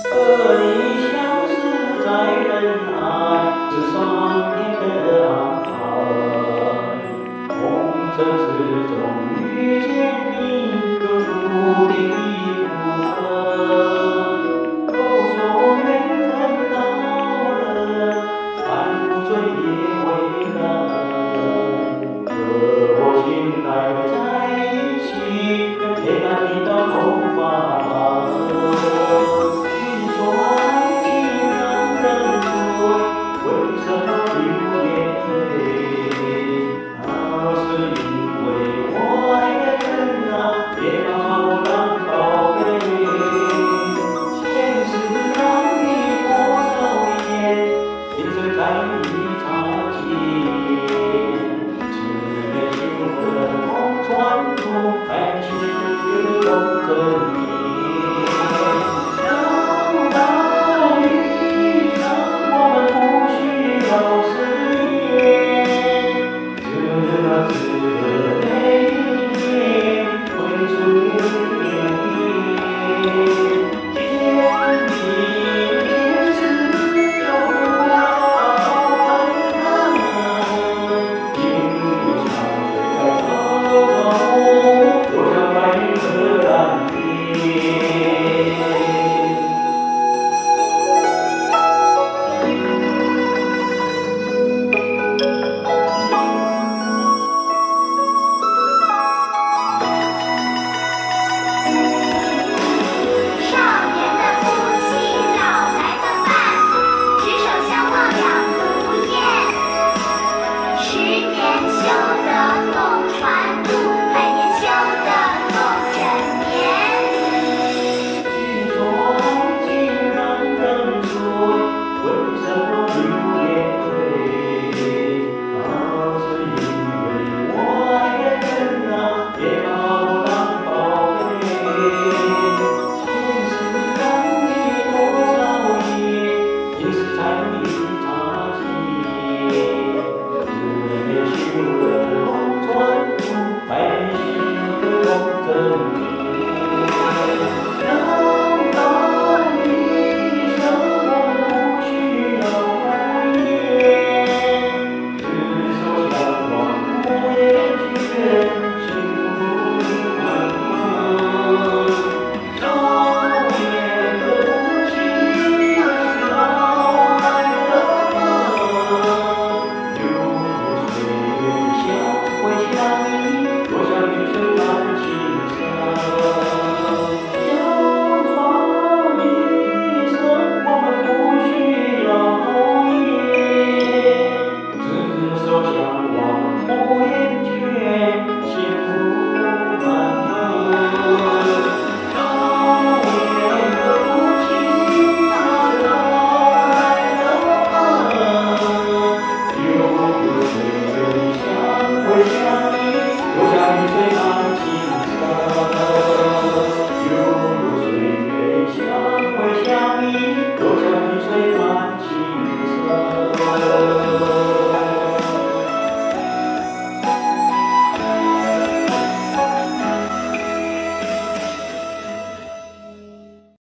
和你相识在人海，是上天的安排。红尘之中遇见你，就注定已不分。都说缘分到了，看不准也会冷。和我心爱的在一起，陪伴你到头发白。为什么流眼泪？那是因为我爱的人啊，别把我当宝贝。前世让你多少年，今生在一场情。只愿修得同船渡，爱情永真。